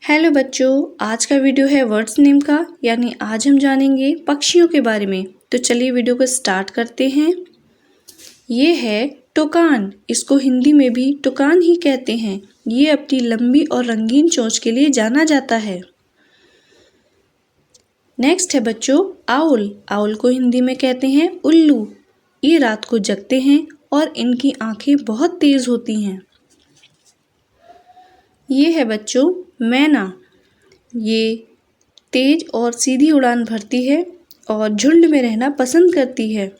Hello बच्चों, आज का वीडियो है वर्ड्स नेम का, यानी आज हम जानेंगे पक्षियों के बारे में। तो चलिए वीडियो को स्टार्ट करते हैं। ये है टुकान। इसको हिंदी में भी टुकान ही कहते हैं। ये अपनी लंबी और रंगीन चोंच के लिए जाना जाता है। नेक्स्ट है बच्चों आउल। आउल को हिंदी में कहते हैं उल्लू। ये रात को जगते हैं और इनकी आंखें बहुत तेज होती हैं। ये है बच्चों मैना। ये तेज और सीधी उड़ान भरती है और झुंड में रहना पसंद करती है।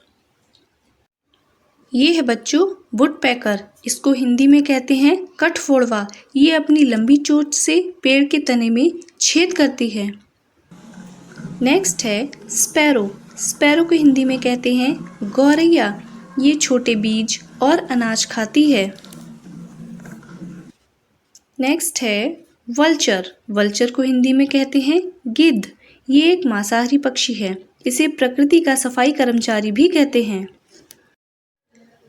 ये है बच्चों वुडपेकर। इसको हिंदी में कहते हैं कठफोड़वा। ये अपनी लंबी चोंच से पेड़ के तने में छेद करती है। नेक्स्ट है स्पैरो। स्पैरो को हिंदी में कहते हैं गौरैया। ये छोटे बीज और अनाज खाती है। नेक्स्ट है वल्चर। वल्चर को हिंदी में कहते हैं गिद्ध। ये एक मांसाहारी पक्षी है। इसे प्रकृति का सफाई कर्मचारी भी कहते हैं।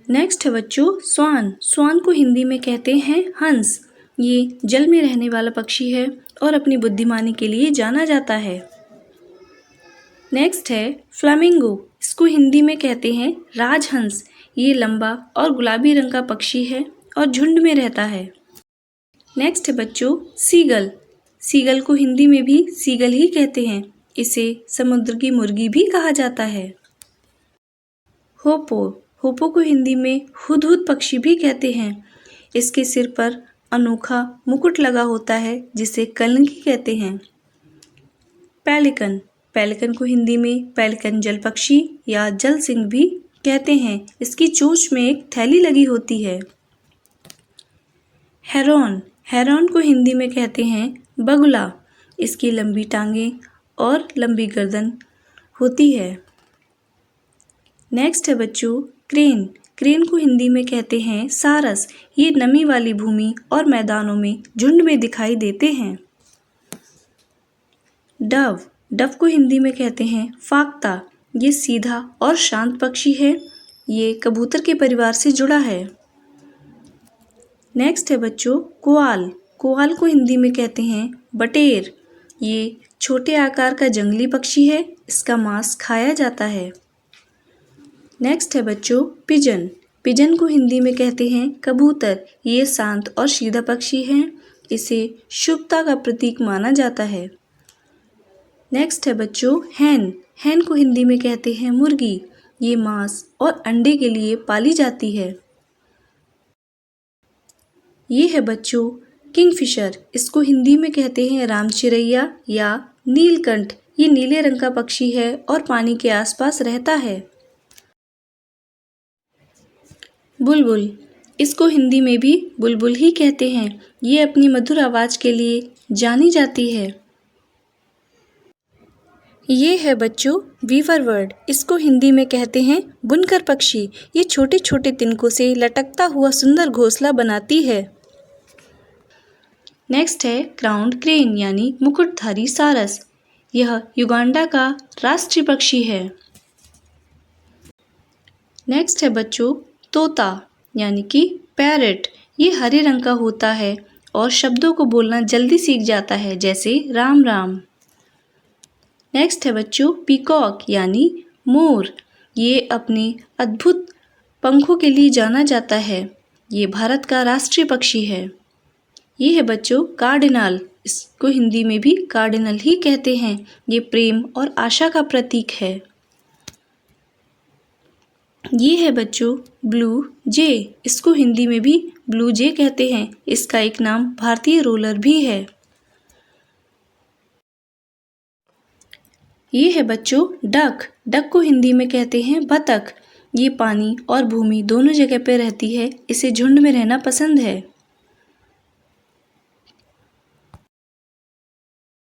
नेक्स्ट है बच्चों स्वान। स्वान को हिंदी में कहते हैं हंस। ये जल में रहने वाला पक्षी है और अपनी बुद्धिमानी के लिए जाना जाता है। नेक्स्ट है फ्लामिंगो। इसको हिंदी में कहते हैं राजहंस। ये लंबा और गुलाबी रंग का पक्षी है और झुंड में रहता है। नेक्स्ट है बच्चों सीगल। सीगल को हिंदी में भी सीगल ही कहते हैं। इसे समुद्र की मुर्गी भी कहा जाता है। होपो। होपो को हिंदी में हुदहुद पक्षी भी कहते हैं। इसके सिर पर अनोखा मुकुट लगा होता है जिसे कलंकी कहते हैं। पेलिकन। पेलिकन को हिंदी में पेलिकन जल पक्षी या जल सिंह भी कहते हैं। इसकी चोंच में एक थैली लगी होती है। हेरॉन। हेरॉन को हिंदी में कहते हैं बगुला। इसकी लंबी टांगें और लंबी गर्दन होती है। नेक्स्ट है बच्चों क्रेन। क्रेन को हिंदी में कहते हैं सारस। ये नमी वाली भूमि और मैदानों में झुंड में दिखाई देते हैं। डव। डव को हिंदी में कहते हैं फाख्ता। ये सीधा और शांत पक्षी है। ये कबूतर के परिवार से जुड़ा है। नेक्स्ट है बच्चों कोआल। कोआल को हिंदी में कहते हैं बटेर। ये छोटे आकार का जंगली पक्षी है। इसका मांस खाया जाता है। नेक्स्ट है बच्चों पिजन। पिजन को हिंदी में कहते हैं कबूतर। ये शांत और सीधा पक्षी है। इसे शुभता का प्रतीक माना जाता है। नेक्स्ट है बच्चों हैन। हैन को हिंदी में कहते हैं मुर्गी। ये मांस और अंडे के लिए पाली जाती है। ये है बच्चों किंगफिशर। इसको हिंदी में कहते हैं रामचिरैया या नीलकंठ। ये नीले रंग का पक्षी है और पानी के आसपास रहता है। बुलबुल। इसको हिंदी में भी बुलबुल ही कहते हैं। ये अपनी मधुर आवाज के लिए जानी जाती है। ये है बच्चों वीवर बर्ड। इसको हिंदी में कहते हैं बुनकर पक्षी। ये छोटे छोटे तिनकों से लटकता हुआ सुंदर घोंसला बनाती है। नेक्स्ट है क्राउन्ड क्रेन यानी मुकुटधारी सारस। यह युगांडा का राष्ट्रीय पक्षी है। नेक्स्ट है बच्चों तोता यानी कि पैरट। ये हरे रंग का होता है और शब्दों को बोलना जल्दी सीख जाता है, जैसे राम राम। नेक्स्ट है बच्चों पीकॉक यानी मोर। ये अपने अद्भुत पंखों के लिए जाना जाता है। ये भारत का राष्ट्रीय पक्षी है। ये है बच्चों कार्डिनल। इसको हिंदी में भी कार्डिनल ही कहते हैं। ये प्रेम और आशा का प्रतीक है। ये है बच्चों ब्लू जे। इसको हिंदी में भी ब्लू जे कहते हैं। इसका एक नाम भारतीय रोलर भी है। ये है बच्चों डक। डक को हिंदी में कहते हैं बतख। ये पानी और भूमि दोनों जगह पे रहती है। इसे झुंड में रहना पसंद है।